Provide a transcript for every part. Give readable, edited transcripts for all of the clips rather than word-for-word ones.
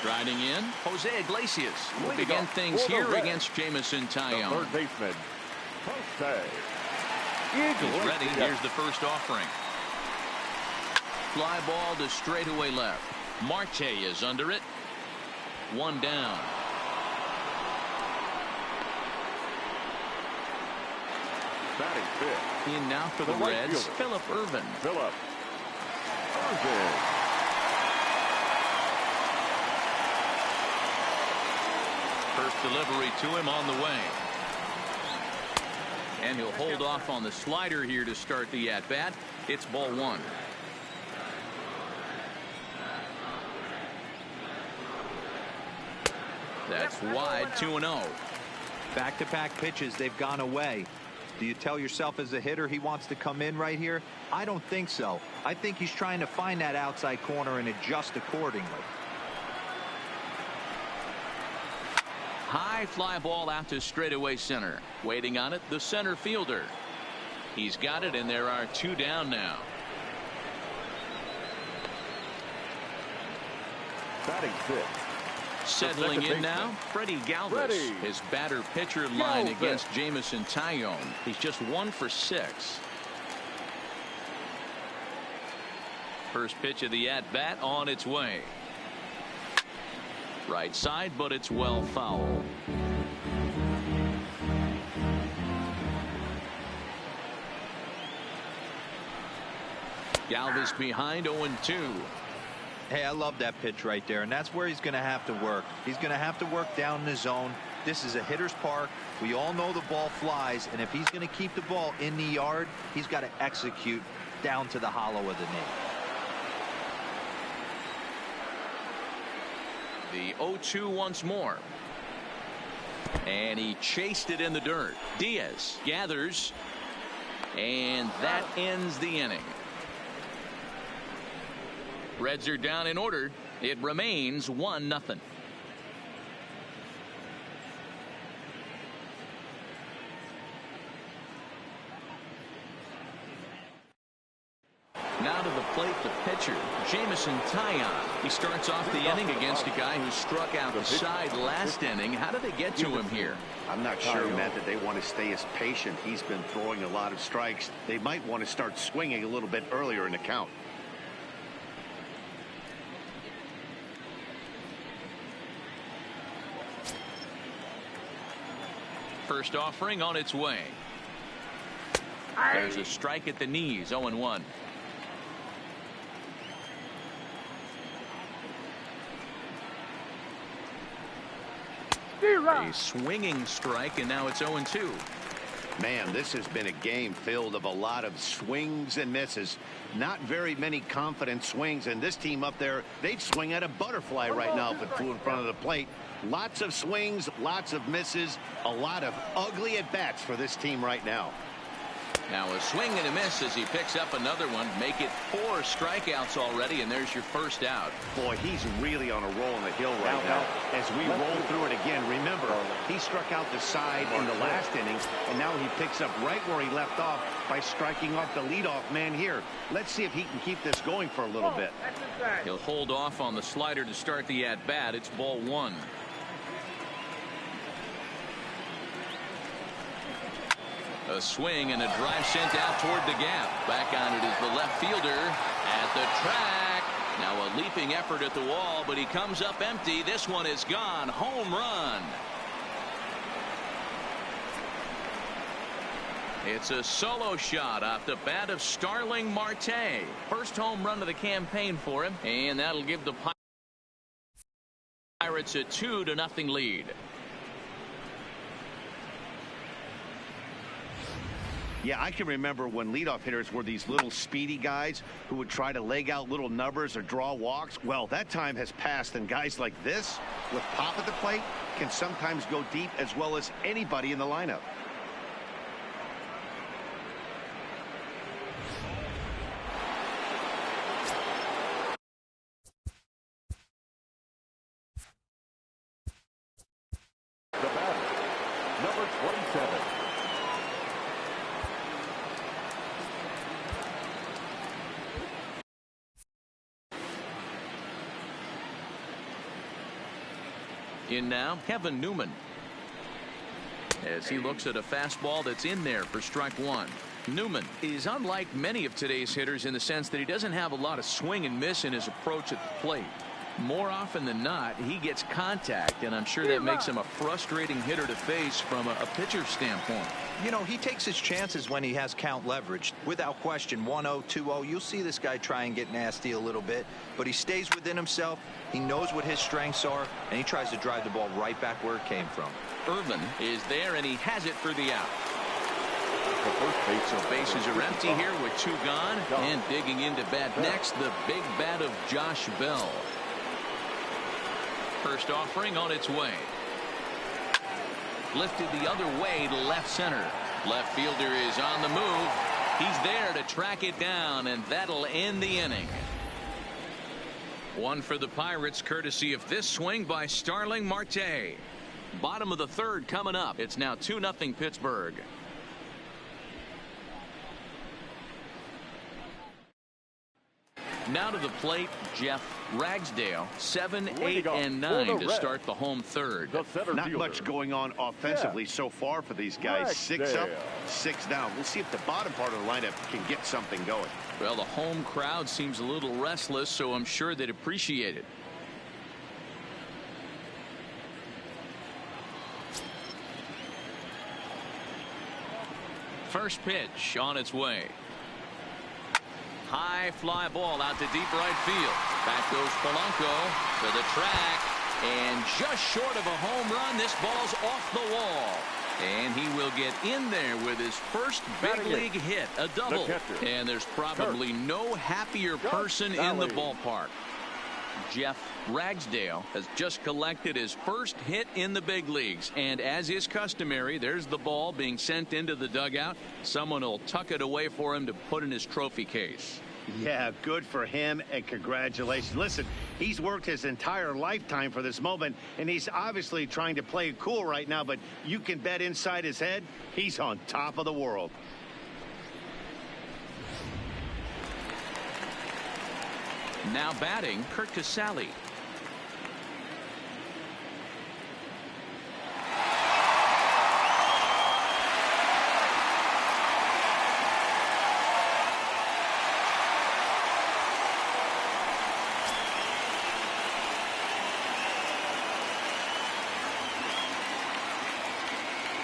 Striding in, Jose Iglesias will begin things here against Jamison Tyone. Third baseman, Jose He's Iglesias. ready. Here's the first offering. Fly ball to straightaway left. Marte is under it. One down. Batting fifth. In now for the right Reds, fielder. Phillip Ervin. Phillip Ervin. First delivery to him on the way. And he'll hold off on the slider here to start the at-bat. It's ball one. That's wide, 2-0. Back-to-back pitches, they've gone away. Do you tell yourself as a hitter he wants to come in right here? I don't think so. I think he's trying to find that outside corner and adjust accordingly. High fly ball out to straightaway center. Waiting on it, the center fielder. He's got it, and there are two down now. Batting fifth. Settling in now, Freddie Galvis. Freddie. His batter-pitcher line Galvis. against Jamison Tyone. He's just 1 for 6. First pitch of the at-bat on its way. Right side, but it's well foul. Galvis behind 0-2. Hey, I love that pitch right there, and that's where he's going to have to work. He's going to have to work down in the zone. This is a hitter's park. We all know the ball flies, and if he's going to keep the ball in the yard, he's got to execute down to the hollow of the knee. The 0-2 once more. And he chased it in the dirt. Diaz gathers, and that ends the inning. Reds are down in order. It remains 1-0. Now to the plate, the pitcher, Jamison Tyone. He starts off the inning against a guy who struck out the side last inning. How did they get to him here? I'm not sure, Matt, that they want to stay as patient. He's been throwing a lot of strikes. They might want to start swinging a little bit earlier in the count. First offering on its way. There's a strike at the knees, 0-1. A swinging strike, and now it's 0-2. Man, this has been a game filled of a lot of swings and misses. Not very many confident swings, and this team up there, they'd swing at a butterfly right now if it flew in front of the plate. Lots of swings, lots of misses, a lot of ugly at-bats for this team right now. Now a swing and a miss as he picks up another one. Make it 4 strikeouts already, and there's your first out. Boy, he's really on a roll in the hill right now. As we roll through it again, remember, he struck out the side in the last inning, and now he picks up right where he left off by striking off the leadoff man here. Let's see if he can keep this going for a little bit. He'll hold off on the slider to start the at-bat. It's ball one. A swing and a drive sent out toward the gap. Back on it is the left fielder at the track. Now a leaping effort at the wall, but he comes up empty. This one is gone. Home run. It's a solo shot off the bat of Starling Marte. First home run of the campaign for him, and that'll give the Pirates a 2-0 lead. Yeah, I can remember when leadoff hitters were these little speedy guys who would try to leg out little numbers or draw walks. Well, that time has passed, and guys like this with pop at the plate can sometimes go deep as well as anybody in the lineup. The batter, number 27. In now, Kevin Newman. As he looks at a fastball that's in there for strike one. Newman is unlike many of today's hitters in the sense that he doesn't have a lot of swing and miss in his approach at the plate. More often than not, he gets contact, and I'm sure that makes him a frustrating hitter to face from a pitcher's standpoint. You know, he takes his chances when he has count leveraged. Without question, 1-0, 2-0, you'll see this guy try and get nasty a little bit, but he stays within himself. He knows what his strengths are, and he tries to drive the ball right back where it came from. Irvin is there, and he has it for the out. So bases are empty here with two gone, and digging into bat next, the big bat of Josh Bell. First offering on its way. Lifted the other way to left center. Left fielder is on the move. He's there to track it down, and that'll end the inning. One for the Pirates, courtesy of this swing by Starling Marte. Bottom of the third coming up. It's now 2-0 Pittsburgh. Now to the plate, Jeff Ragsdale. 7, 8, and 9 to start the home third. Not much going on offensively so far for these guys. 6 up, 6 down. We'll see if the bottom part of the lineup can get something going. Well, the home crowd seems a little restless, so I'm sure they'd appreciate it. First pitch on its way. High fly ball out to deep right field. Back goes Polanco to the track, and just short of a home run, this ball's off the wall. And he will get in there with his first big league hit, a double. And there's probably no happier person in the ballpark. Jeff Ragsdale has just collected his first hit in the big leagues, and as is customary, there's the ball being sent into the dugout. Someone will tuck it away for him to put in his trophy case. Yeah, good for him, and congratulations. Listen, he's worked his entire lifetime for this moment, and he's obviously trying to play it cool right now, but you can bet inside his head, he's on top of the world. Now batting, Curt Casali.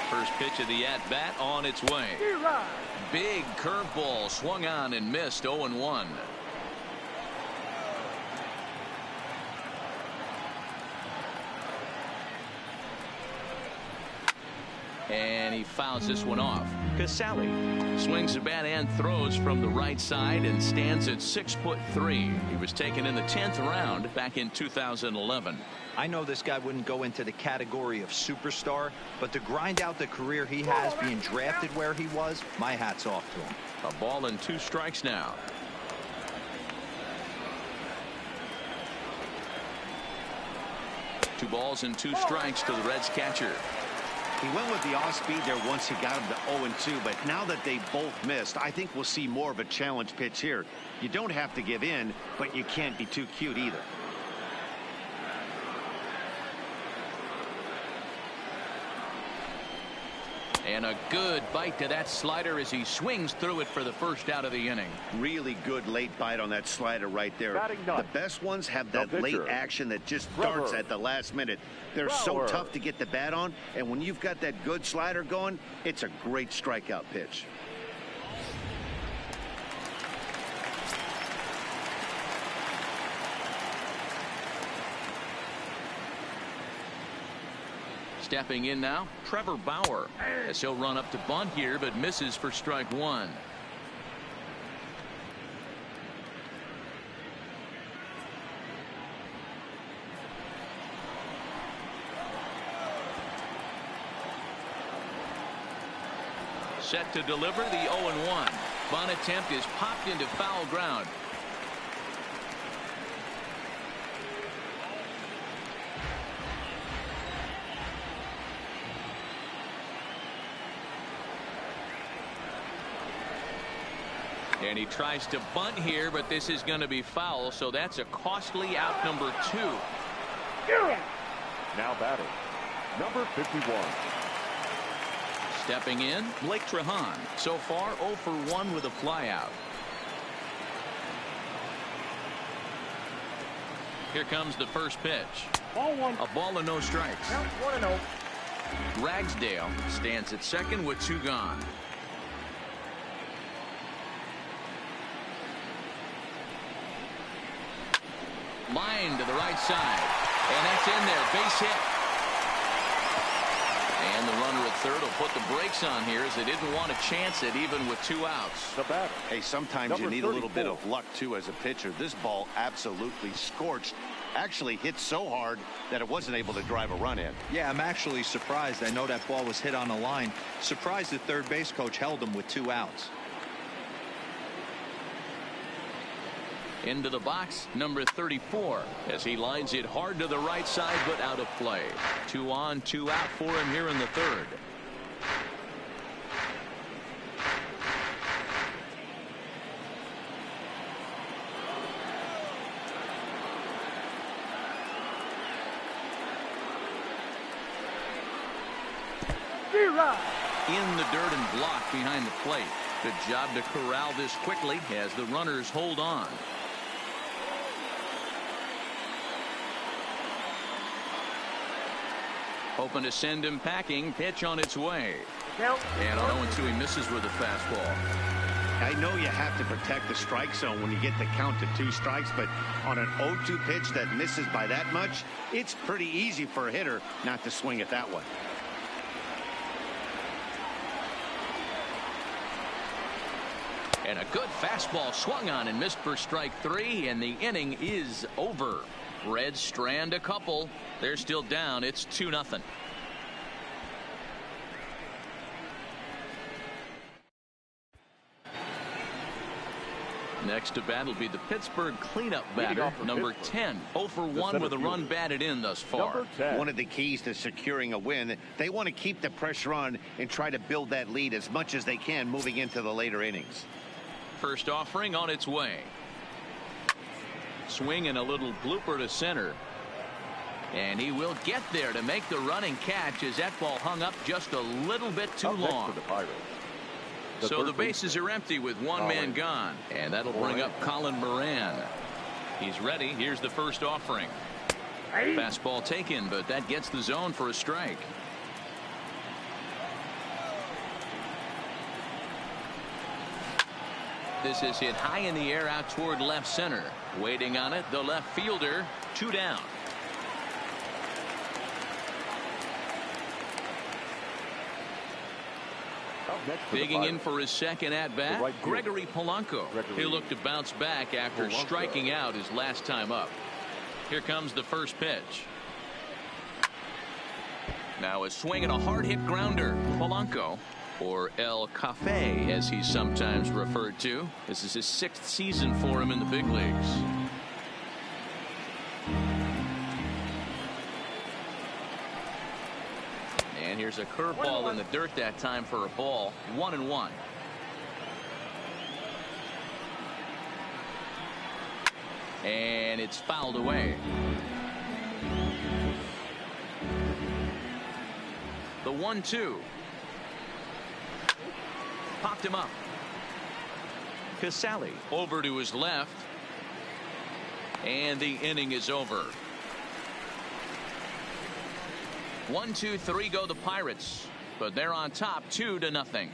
First pitch of the at-bat on its way. Big curveball swung on and missed. 0-1. And he fouls this one off. Casali swings the bat and throws from the right side and stands at 6'3". He was taken in the 10th round back in 2011. I know this guy wouldn't go into the category of superstar, but to grind out the career he has being drafted where he was, my hat's off to him. A ball and 2 strikes now. Two balls and 2 strikes to the Reds catcher. He went with the off-speed there once he got him to 0-2, but now that they both missed, I think we'll see more of a challenge pitch here. You don't have to give in, but you can't be too cute either. And a good bite to that slider as he swings through it for the first out of the inning. Really good late bite on that slider right there. The best ones have that late action that just darts at the last minute. They're so tough to get the bat on, and when you've got that good slider going, it's a great strikeout pitch. Stepping in now, Trevor Bauer, as he'll run up to bunt here, but misses for strike 1. Set to deliver the 0-1. Bunt attempt is popped into foul ground. And he tries to bunt here, but this is going to be foul, so that's a costly out number 2. Now batting, number 51. Stepping in, Blake Trehan. So far 0 for 1 with a flyout. Here comes the first pitch. Ball one. A ball and no strikes. Count 1-0. Ragsdale stands at second with 2 gone. Line to the right side. And that's in there. Base hit. And the runner at third will put the brakes on here as they didn't want to chance it even with 2 outs. The batter. Hey, sometimes Number you need a little bit 34. of luck, too, as a pitcher. This ball absolutely scorched. Actually hit so hard that it wasn't able to drive a run in. Yeah, I'm actually surprised. I know that ball was hit on the line. Surprised the third base coach held him with 2 outs. Into the box, number 34, as he lines it hard to the right side, but out of play. 2 on, 2 out for him here in the third. In the dirt and blocked behind the plate. Good job to corral this quickly as the runners hold on. Hoping to send him packing. Pitch on its way. And on 0-2 he misses with a fastball. I know you have to protect the strike zone when you get the count to 2 strikes, but on an 0-2 pitch that misses by that much, it's pretty easy for a hitter not to swing it that way. And a good fastball swung on and missed for strike 3, and the inning is over. Reds strand a couple. They're still down. It's 2-0. Next to bat will be the Pittsburgh cleanup batter, number 10. 0 for 1 with a run batted in thus far. One of the keys to securing a win, they want to keep the pressure on and try to build that lead as much as they can moving into the later innings. First offering on its way. Swing and a little blooper to center. And he will get there to make the running catch as that ball hung up just a little bit too long. For the Pirates. So the bases are empty with 1 man gone. And that'll bring up Colin Moran. He's ready. Here's the first offering. Fastball taken, but that gets the zone for a strike. This is hit high in the air out toward left center. Waiting on it, the left fielder. 2 down. Digging in for his second at bat, Gregory Polanco. He'll look to bounce back after striking out his last time up. Here comes the first pitch. Now a swing and a hard hit grounder. Polanco, or El Cafe as he's sometimes referred to. This is his 6th season for him in the big leagues. And here's a curveball in the dirt that time for a ball. 1-1. And it's fouled away. The 1-2. Popped him up. Casali over to his left. And the inning is over. 1, 2, 3 go the Pirates, but they're on top 2-0.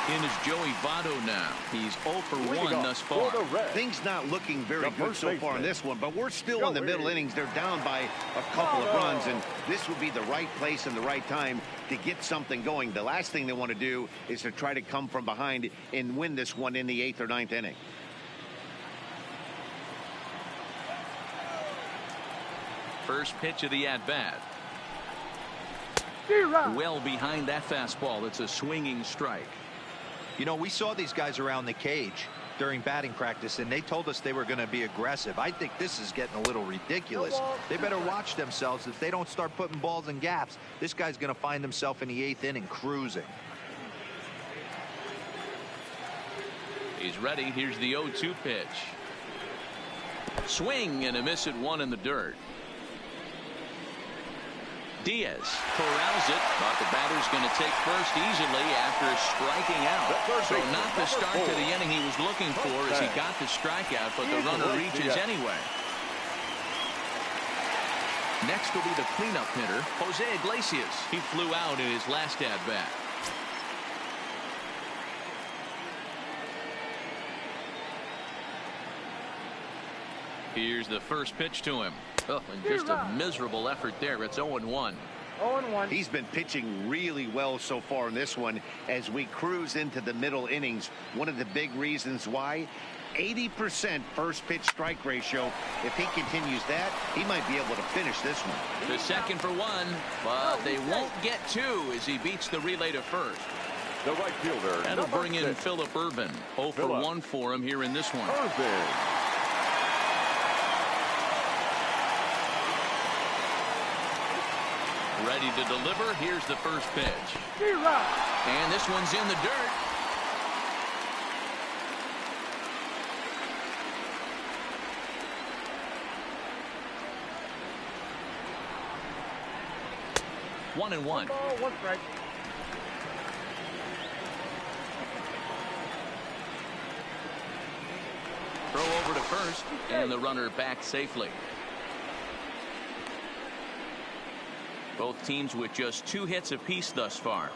In is Joey Votto now. He's 0 for 1 thus far. Things not looking very good so far in this one, but we're still in the middle innings. They're down by a couple of runs, and this would be the right place and the right time to get something going. The last thing they want to do is to try to come from behind and win this one in the 8th or 9th inning. First pitch of the at-bat. Well behind that fastball. It's a swinging strike. You know, we saw these guys around the cage. during batting practice, and they told us they were going to be aggressive. I think this is getting a little ridiculous. They better watch themselves. If they don't start putting balls in gaps, this guy's going to find himself in the 8th inning cruising. He's ready. Here's the 0-2 pitch. Swing and a miss at 1 in the dirt. Diaz corrals it, but the batter's going to take first easily after striking out. So not the start to the inning he was looking for as he got the strikeout, but the runner reaches anyway. Next will be the cleanup hitter, Jose Iglesias. He flew out in his last at-bat. Here's the first pitch to him. Oh, and just a miserable effort there. It's 0-1. 0-1. He's been pitching really well so far in this one as we cruise into the middle innings. One of the big reasons why, 80% first pitch strike ratio. If he continues that, he might be able to finish this one. The second for 1, but they won't get 2 as he beats the relay to first. The right fielder. That'll bring in Phillip Ervin. 0 for 1 for him here in this one. Ervin. Ready to deliver. Here's the first pitch. And this one's in the dirt. One and one. One strike. Throw over to first, and the runner back safely. Both teams with just 2 hits apiece thus far.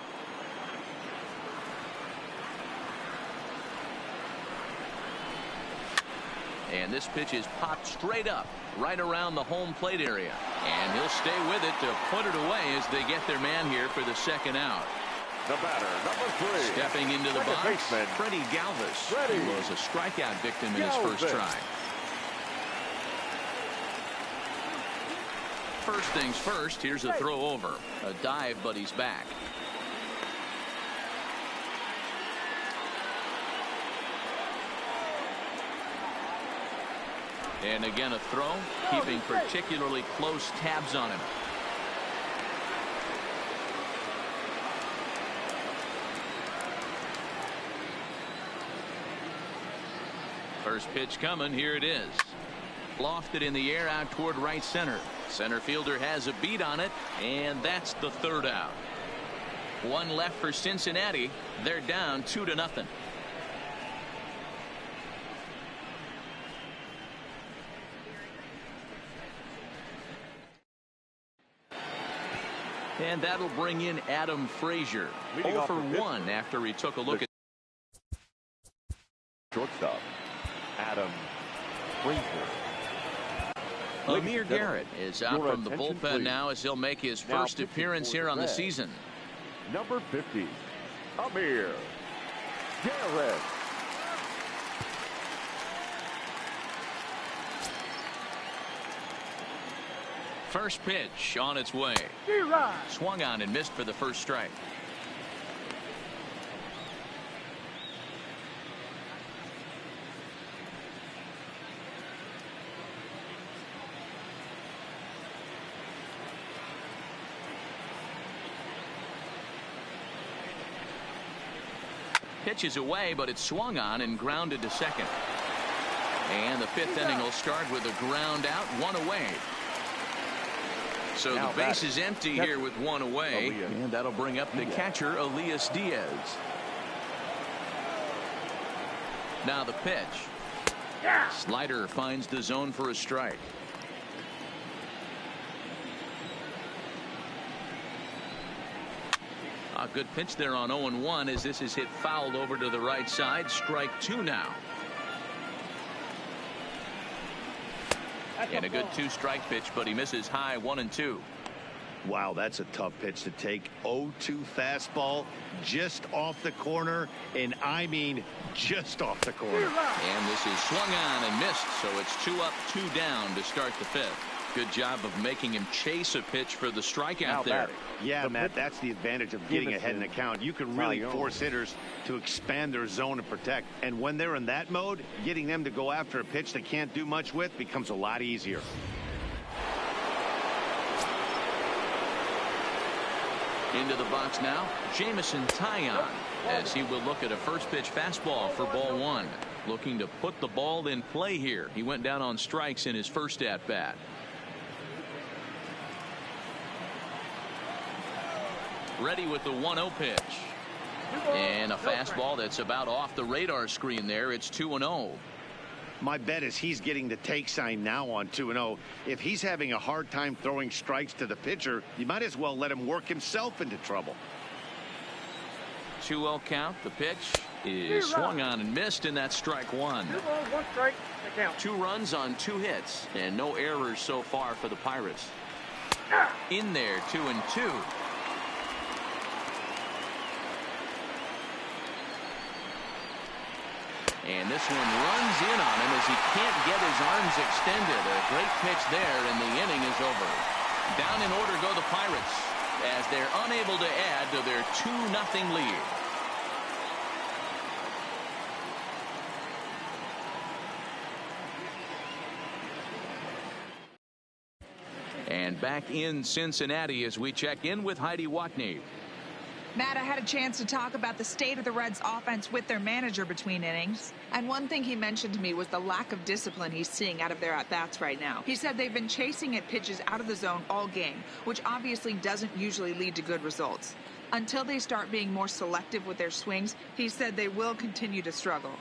And this pitch is popped straight up, right around the home plate area. And he'll stay with it to put it away as they get their man here for the second out. The batter, number 3. Stepping into the box, Freddie Galvis. He was a strikeout victim in his first try. First things first, here's a throw over. A dive, but he's back. And again a throw, keeping particularly close tabs on him. First pitch coming, here it is. Lofted in the air out toward right center. Center fielder has a beat on it, and that's the third out. 1 left for Cincinnati. They're down 2-0. And that'll bring in Adam Frazier. 0 for 1 after he took a look at Shortstop, Adam Frazier. Amir Garrett is out from the bullpen now as he'll make his first appearance here on the season. Number 50, Amir Garrett. First pitch on its way. Swung on and missed for the first strike. Pitch is away, but it's swung on and grounded to second. And the 5th inning will start with a ground out, 1 away. So the base is empty here with 1 away, and that'll bring up the catcher, Elias Diaz. Now the pitch. Slider finds the zone for a strike. A good pitch there on 0-1 as this is hit fouled over to the right side. Strike 2 now. And a good 2-strike pitch, but he misses high 1-2. Wow, that's a tough pitch to take. 0-2 fastball just off the corner, and I mean just off the corner. And this is swung on and missed, so it's 2 up, 2 down to start the 5th. Good job of making him chase a pitch for the strikeout there. Yeah, Matt, that's the advantage of getting ahead in the count. You can really force hitters to expand their zone and protect. And when they're in that mode, getting them to go after a pitch they can't do much with becomes a lot easier. Into the box now, Jameson Taillon, as he will look at a first pitch fastball for ball one. Looking to put the ball in play here. He went down on strikes in his first at bat. Ready with the 1-0 pitch. And a fastball that's about off the radar screen there. It's 2-0. My bet is he's getting the take sign now on 2-0. If he's having a hard time throwing strikes to the pitcher, you might as well let him work himself into trouble. 2-0 count. The pitch is swung on and missed, and that's strike one. 2 balls, 1 strike. The count. 2 runs on 2 hits, and no errors so far for the Pirates. In there, 2-2. And this one runs in on him as he can't get his arms extended. A great pitch there, and the inning is over. Down in order go the Pirates as they're unable to add to their 2-0 lead. And back in Cincinnati as we check in with Heidi Watney. Matt, I had a chance to talk about the state of the Reds offense with their manager between innings. And one thing he mentioned to me was the lack of discipline he's seeing out of their at-bats right now. He said they've been chasing at pitches out of the zone all game, which obviously doesn't usually lead to good results. Until they start being more selective with their swings, he said they will continue to struggle.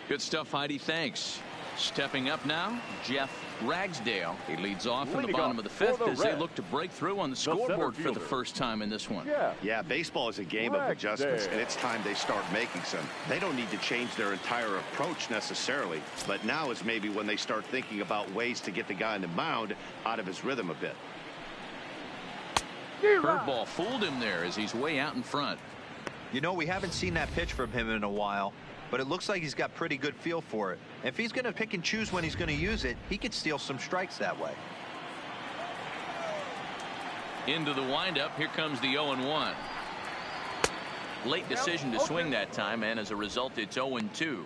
Good stuff, Heidi. Thanks. Stepping up now, Jeff Ragsdale. He leads off in the bottom of the 5th as they look to break through on the scoreboard for the first time in this one. Yeah, baseball is a game of adjustments, and it's time they start making some. They don't need to change their entire approach necessarily, but now is maybe when they start thinking about ways to get the guy on the mound out of his rhythm a bit. Curveball fooled him there as he's way out in front. You know, we haven't seen that pitch from him in a while, but it looks like he's got pretty good feel for it. If he's going to pick and choose when he's going to use it, he could steal some strikes that way. Into the windup, here comes the 0-1. Late decision to swing that time, and as a result, it's 0-2.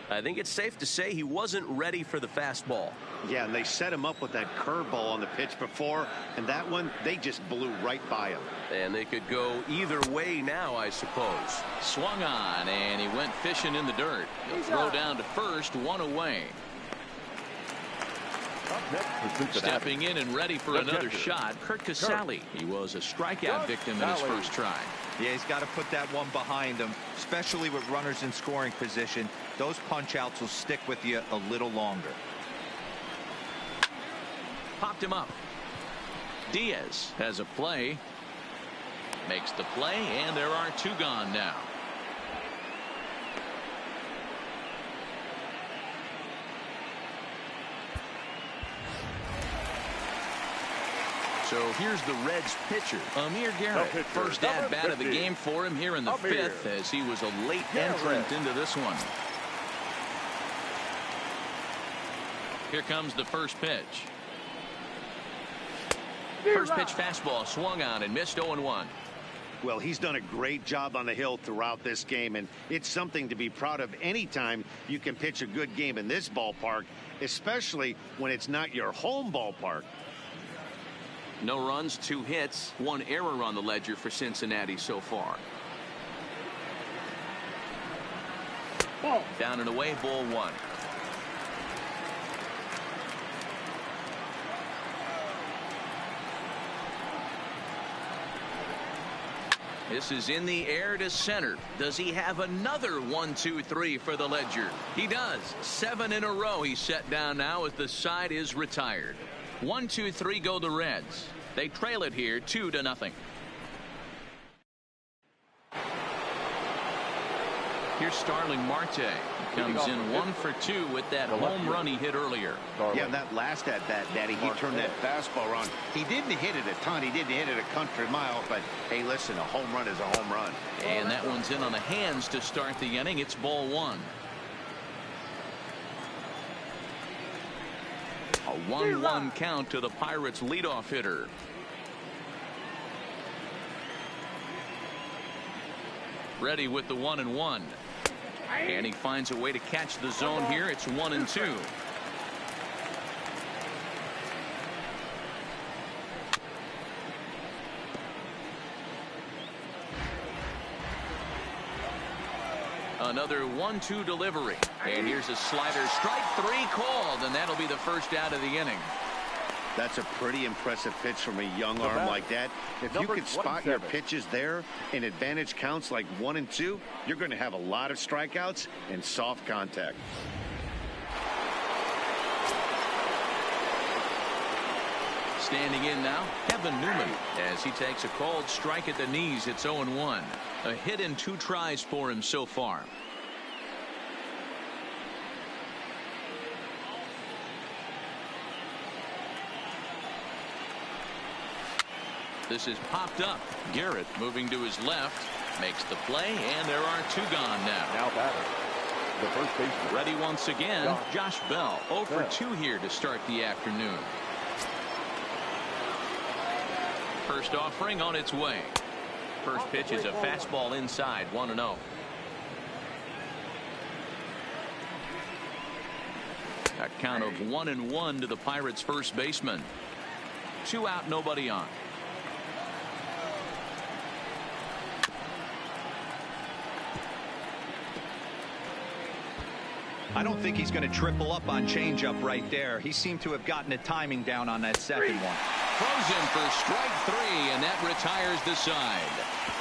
I think it's safe to say he wasn't ready for the fastball. Yeah, and they set him up with that curveball on the pitch before, and that one, they just blew right by him. And they could go either way now, I suppose. Swung on, and he went fishing in the dirt. He'll throw down to first, 1 away. Stepping in and ready for another shot, Curt Casali. He was a strikeout victim in his first try. Yeah, he's got to put that one behind him, especially with runners in scoring position. Those punch-outs will stick with you a little longer. Popped him up. Diaz has a play. Makes the play, and there are 2 gone now. So here's the Reds pitcher, Amir Garrett. First at bat of the game for him here in the 5th, as he was a late entrant into this one. Here comes the first pitch. First pitch fastball swung on and missed 0-1. Well, he's done a great job on the hill throughout this game, and it's something to be proud of anytime you can pitch a good game in this ballpark, especially when it's not your home ballpark. No runs, 2 hits, 1 error on the ledger for Cincinnati so far. Down and away, ball 1. This is in the air to center. Does he have another 1, 2, 3 for the ledger? He does. 7 in a row he's set down now as the side is retired. 1, 2, 3 go the Reds. They trail it here 2-0. Here's Starling Marte. Comes in 1 for 2 with that home run he hit earlier. Yeah, that last at bat, Daddy, he turned that fastball around. He didn't hit it a ton. He didn't hit it a country mile, but hey, listen, a home run is a home run. And that one's in on the hands to start the inning. It's ball 1. A 1-1 count to the Pirates leadoff hitter. Ready with the 1-1. And he finds a way to catch the zone here. It's 1-2. Another 1-2 delivery. And here's a slider. Strike 3 called, and that'll be the first out of the inning. That's a pretty impressive pitch from a young arm like that. If you can spot your pitches there in advantage counts like 1 and 2, you're going to have a lot of strikeouts and soft contact. Standing in now, Kevin Newman, as he takes a called strike at the knees. It's 0-1. A hit in 2 tries for him so far. This is popped up. Garrett moving to his left, makes the play, and there are 2 gone now. Now batter, the first baseman. Ready once again, Josh Bell. 0 for 2 here to start the afternoon. First offering on its way. First pitch is a fastball inside, 1-0. A count of 1-1 to the Pirates' first baseman. 2 out, nobody on. I don't think he's going to triple up on changeup right there. He seemed to have gotten the timing down on that second one. Throws him for strike 3, and that retires the side.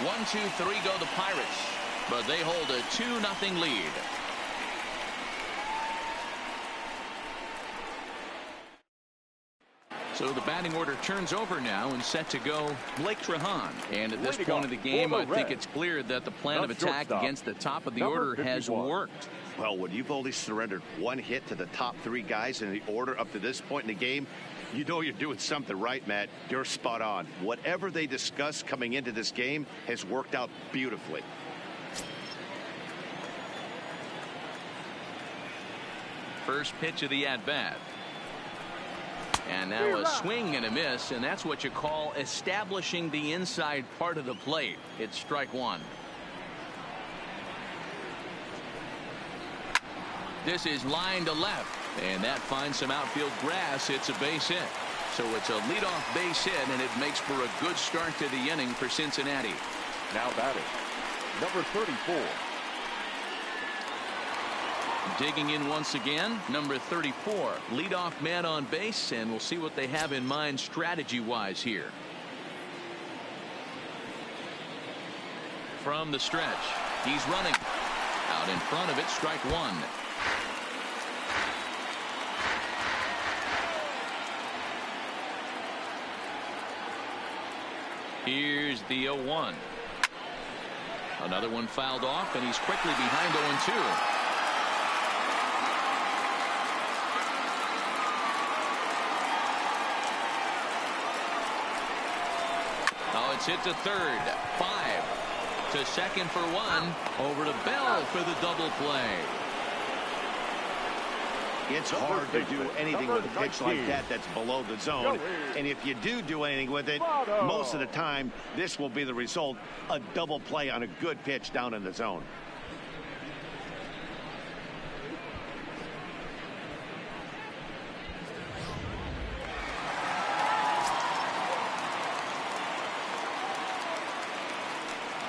1-2-3 go the Pirates, but they hold a 2-0 lead. So the batting order turns over now and set to go Blake Trehan. And at this point of the game, I think it's clear that the plan of attack against the top of the order has worked. Well, when you've only surrendered 1 hit to the top 3 guys in the order up to this point in the game, you know you're doing something right, Matt. You're spot on. Whatever they discussed coming into this game has worked out beautifully. First pitch of the at-bat. And now a swing and a miss, and that's what you call establishing the inside part of the plate. It's strike 1. This is line to left, and that finds some outfield grass. It's a base hit. So it's a leadoff base hit, and it makes for a good start to the inning for Cincinnati. Now batting, number 34. Digging in once again, number 34, leadoff man on base, and we'll see what they have in mind strategy-wise here. From the stretch, he's running. Out in front of it, strike 1. Here's the 0-1. Another one fouled off, and he's quickly behind 0-2. Oh, it's hit to third. 5 to second for 1. Over to Bell for the double play. It's hard to do anything with a pitch like that that's below the zone. And if you do anything with it, most of the time, this will be the result. A double play on a good pitch down in the zone.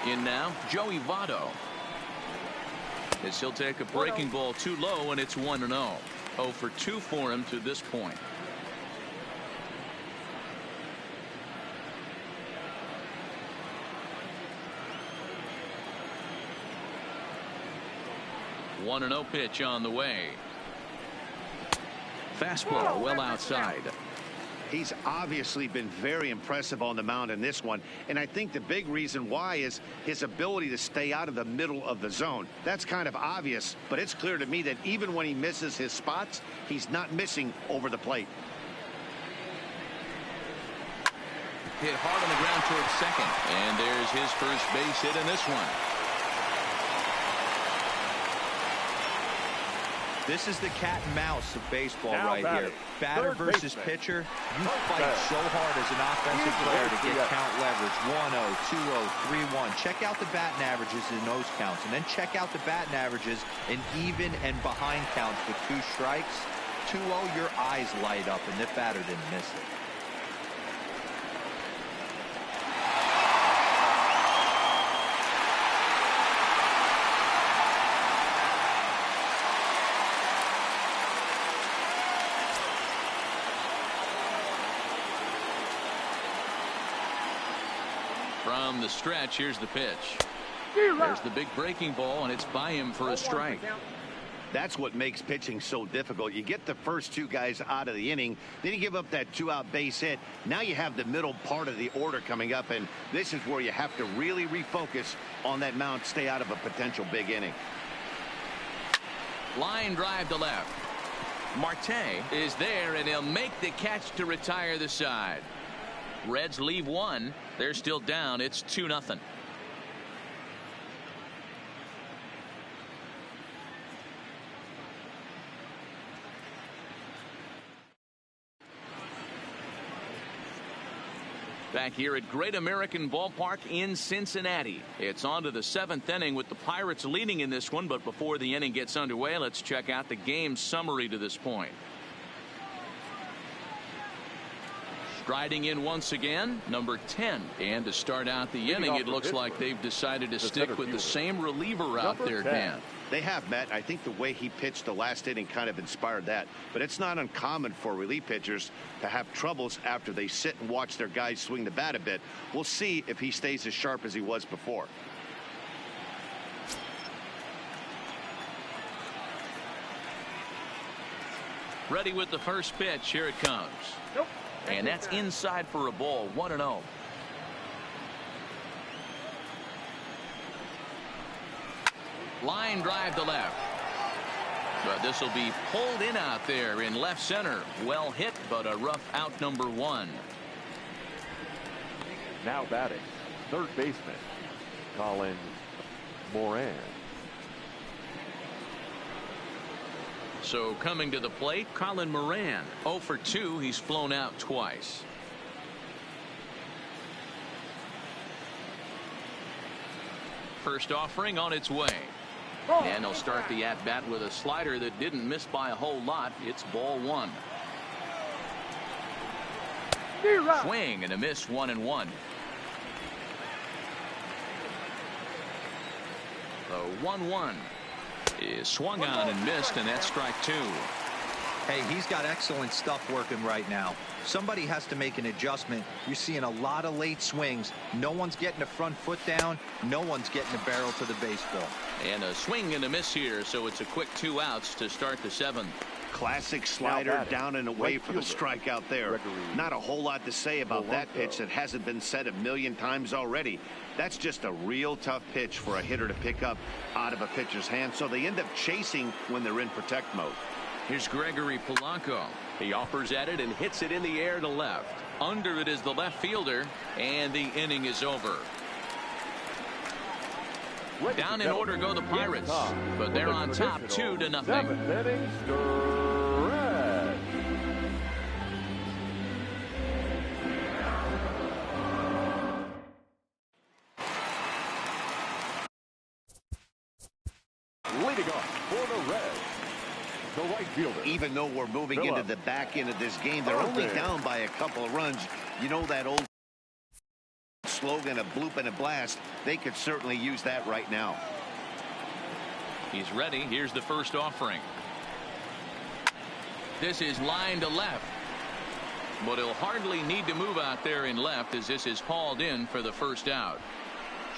In now, Joey Votto. As he'll take a breaking ball too low, and it's 1-0. 0 for 2 for him to this point. One 1-0 pitch on the way. Fastball well outside. He's obviously been very impressive on the mound in this one, and I think the big reason why is his ability to stay out of the middle of the zone. That's kind of obvious, but it's clear to me that even when he misses his spots, he's not missing over the plate. Hit hard on the ground towards second, and there's his first base hit in this one. This is the cat and mouse of baseball Now right batting, here. Batter third versus baseman. pitcher. You First fight batter. so hard as an offensive player to get Yes. count leverage. 1-0, 2-0, 3-1. Check out the batting averages in those counts, and then check out the batting averages in even and behind counts with 2 strikes. 2-0, your eyes light up, and the batter didn't miss it. From the stretch, here's the pitch. There's the big breaking ball, and it's by him for a strike. That's what makes pitching so difficult. You get the first 2 guys out of the inning, then you give up that 2-out base hit. Now you have the middle part of the order coming up, and this is where you have to really refocus on that mound, stay out of a potential big inning. Line drive to left. Marte is there, and he'll make the catch to retire the side. Reds leave 1. They're still down. It's 2-0. Back here at Great American Ballpark in Cincinnati. It's on to the 7th inning with the Pirates leading in this one. But before the inning gets underway, let's check out the game summary to this point. Striding in once again, number 10. And to start out the inning, it looks like they've decided to stick with the same reliever out there, Dan. They have, Matt. I think the way he pitched the last inning kind of inspired that. But it's not uncommon for relief pitchers to have troubles after they sit and watch their guys swing the bat a bit. We'll see if he stays as sharp as he was before. Ready with the first pitch. Here it comes. Nope. And that's inside for a ball. 1-0. Line drive to left. But this will be pulled in out there in left center. Well hit, but a rough out, number 1. Now batting, third baseman, Colin Moran. So coming to the plate, Colin Moran. 0 for 2. He's flown out twice. First offering on its way. And they'll start the at-bat with a slider that didn't miss by a whole lot. It's ball 1. Swing and a miss, 1-1. The 1-1 is swung on and missed, and that's strike 2. Hey, he's got excellent stuff working right now. Somebody has to make an adjustment. You're seeing a lot of late swings. No one's getting the front foot down. No one's getting the barrel to the baseball. And a swing and a miss here, so it's a quick 2 outs to start the 7th. Classic slider down and away for the strikeout there. Not a whole lot to say about that pitch that hasn't been said a million times already. That's just a real tough pitch for a hitter to pick up out of a pitcher's hand, so they end up chasing when they're in protect mode. Here's Gregory Polanco. He offers at it and hits it in the air to left. Under it is the left fielder, and the inning is over. Down in order go the Pirates, but they're on top 2-0. 7th inning stretch. Leading off for the Reds, the right fielder. Even though we're moving into the back end of this game, they're only down by a couple of runs. You know that old slogan, a bloop and a blast. They could certainly use that right now. He's ready. Here's the first offering. This is line to left, but he'll hardly need to move out there in left as this is hauled in for the first out.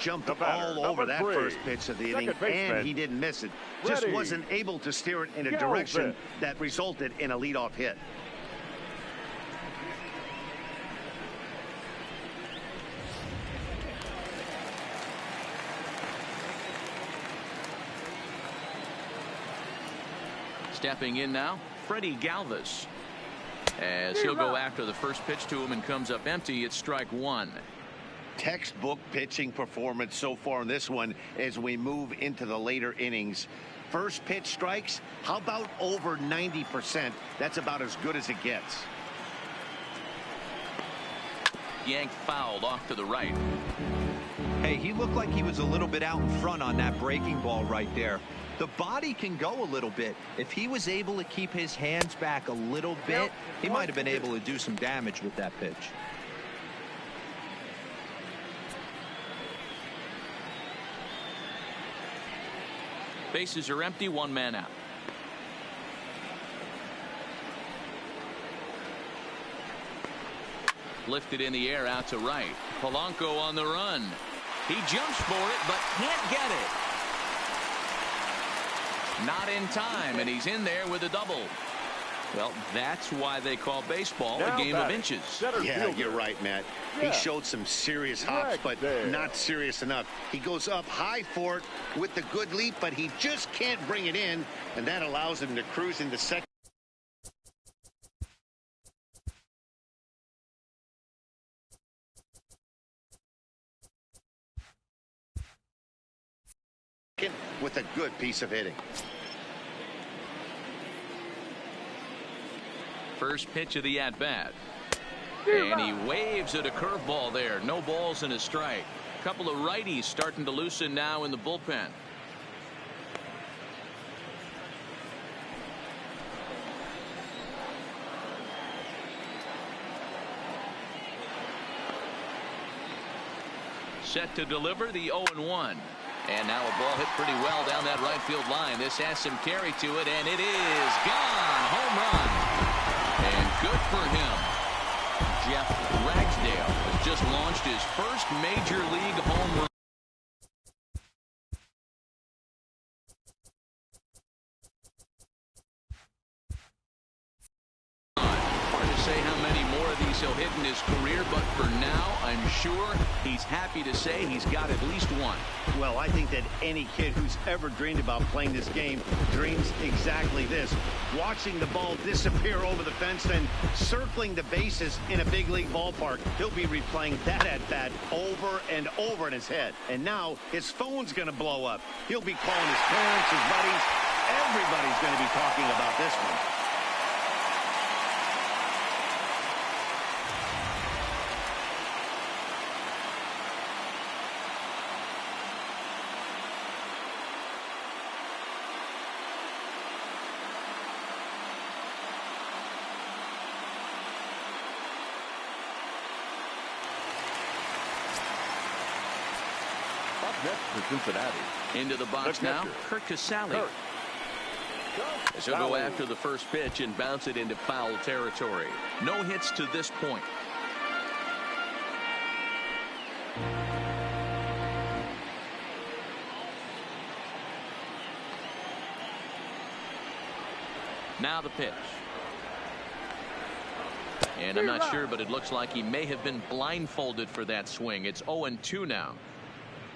Jumped all over that first pitch of the inning, and he didn't miss it. Just wasn't able to steer it in a direction that resulted in a leadoff hit. Stepping in now, Freddie Galvis. As he'll go after the first pitch to him and comes up empty, it's strike 1. Textbook pitching performance so far in this one as we move into the later innings. first pitch strikes, how about over 90%? That's about as good as it gets. Yanked fouled off to the right. Hey, he looked like he was a little bit out in front on that breaking ball right there. The body can go a little bit. If he was able to keep his hands back a little bit, he might have been able to do some damage with that pitch. Bases are empty, one man out. Lifted in the air out to right. Polanco on the run. He jumps for it, but can't get it. Not in time, and he's in there with a double. Well, that's why they call baseball a game of inches. Yeah, you're right, Matt. He showed some serious hops, but not serious enough. He goes up high for it with the good leap, but he just can't bring it in, and that allows him to cruise into second. With a good piece of hitting. First pitch of the at-bat. And he waves at a curveball there. No balls and a strike. A couple of righties starting to loosen now in the bullpen. Set to deliver the 0-1. And now a ball hit pretty well down that right field line. This has some carry to it, and it is gone. Home run. And good for him. Jeff Ragsdale has just launched his first major league home run. Hard to say how many more of these he'll hit in his career, but for now, I'm sure he's happy to say he's got at least one. Well, I think that any kid who's ever dreamed about playing this game dreams exactly this. Watching the ball disappear over the fence and circling the bases in a big league ballpark. He'll be replaying that at-bat over and over in his head. And now his phone's going to blow up. He'll be calling his parents, his buddies. Everybody's going to be talking about this one. Next for Cincinnati. Into the box now, Curt Casali. As he'll go after the first pitch and bounce it into foul territory. No hits to this point. Now the pitch. And I'm not sure, but it looks like he may have been blindfolded for that swing. It's 0-2 now.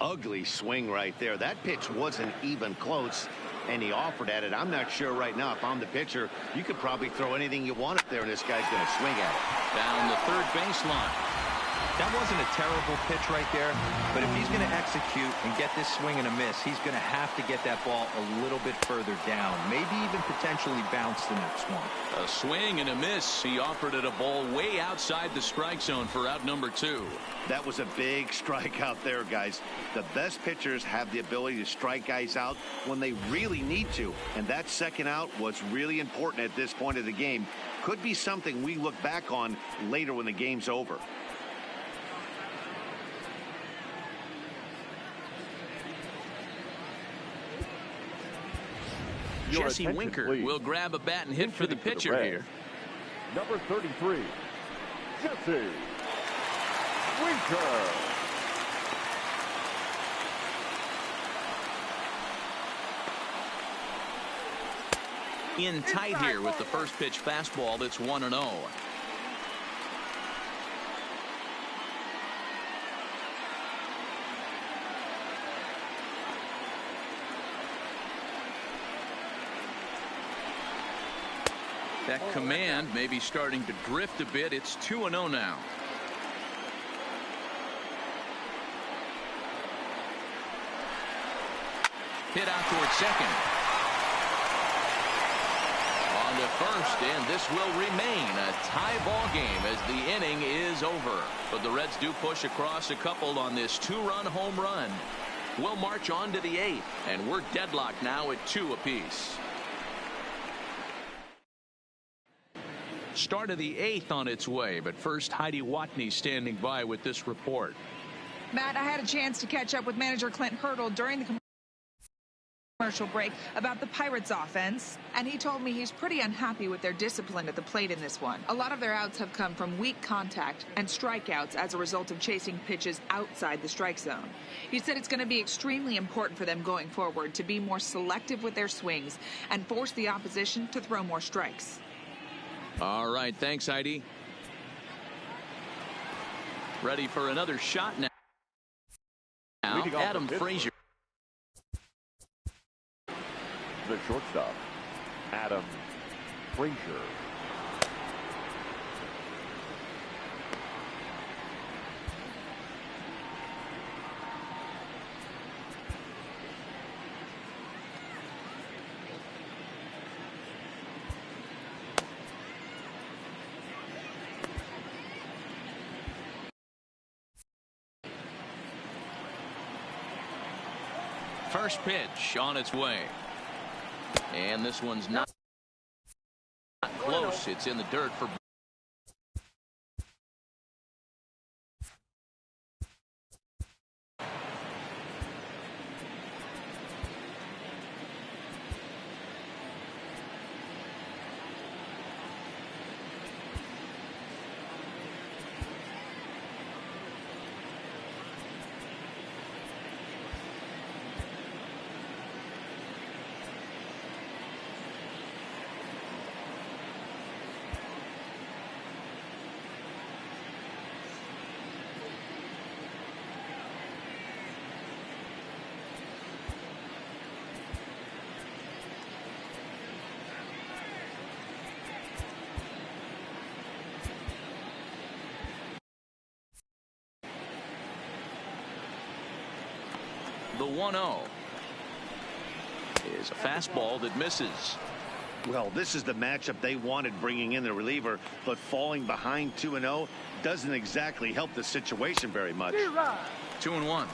Ugly swing right there. That pitch wasn't even close, and he offered at it. I'm not sure right now if I'm the pitcher. You could probably throw anything you want up there, and this guy's going to swing at it. Down the third baseline. That wasn't a terrible pitch right there, but if he's going to execute and get this swing and a miss, he's going to have to get that ball a little bit further down, maybe even potentially bounce the next one. A swing and a miss. He offered it a ball way outside the strike zone for out number 2. That was a big strike out there, guys. The best pitchers have the ability to strike guys out when they really need to, and that second out was really important at this point of the game. Could be something we look back on later when the game's over. Jesse Winker will grab a bat and hit for the pitcher here. Number 33, Jesse Winker. In tight here with the first pitch fastball that's 1-0. That command may be starting to drift a bit. It's 2-0 now. Hit out towards second. first, and this will remain a tie ball game as the inning is over. But the Reds do push across a couple on this two-run home run. We'll march on to the 8th, and we're deadlocked now at 2 apiece. Start of the 8th on its way, but first Heidi Watney standing by with this report. Matt, I had a chance to catch up with manager Clint Hurdle during the commercial break about the Pirates offense, and he told me he's pretty unhappy with their discipline at the plate in this one. A lot of their outs have come from weak contact and strikeouts as a result of chasing pitches outside the strike zone. He said it's going to be extremely important for them going forward to be more selective with their swings and force the opposition to throw more strikes. All right, thanks, Heidi. Ready for another shot now. Adam Frazier. The shortstop, Adam Frazier. First pitch on its way. And this one's not close. It's in the dirt for the 1-0 is a fastball that misses. Well, this is the matchup they wanted, bringing in the reliever, but falling behind 2-0 doesn't exactly help the situation very much. 2-1.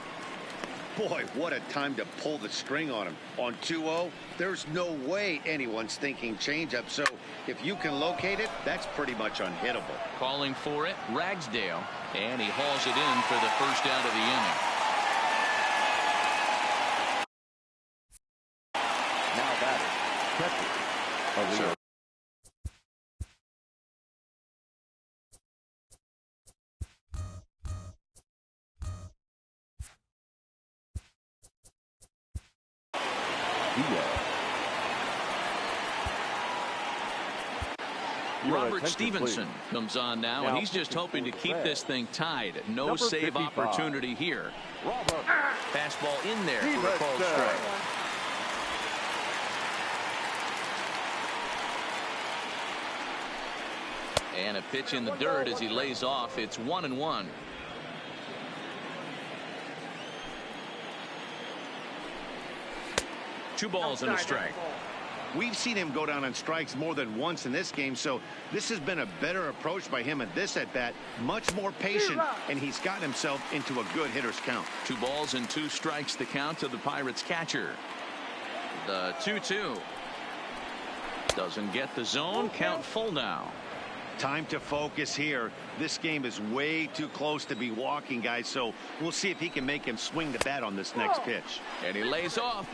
Boy, what a time to pull the string on him. On 2-0, there's no way anyone's thinking changeup, so if you can locate it, that's pretty much unhittable. Calling for it, Ragsdale, and he hauls it in for the first out of the inning. Sure. Robert Stevenson comes on now, and he's just hoping to keep this thing tied. No Number save 55. opportunity here. Robert. Fastball in there for a called strike. And a pitch in the dirt as he lays off. It's 1-1. Two balls and a strike. We've seen him go down on strikes more than once in this game, so this has been a better approach by him at this at-bat. Much more patient, and he's gotten himself into a good hitter's count. 2 balls and 2 strikes the count to the Pirates catcher. The 2-2. Doesn't get the zone. Count full now. Time to focus here. This game is way too close to be walking, guys, so we'll see if he can make him swing the bat on this next pitch. And he lays off.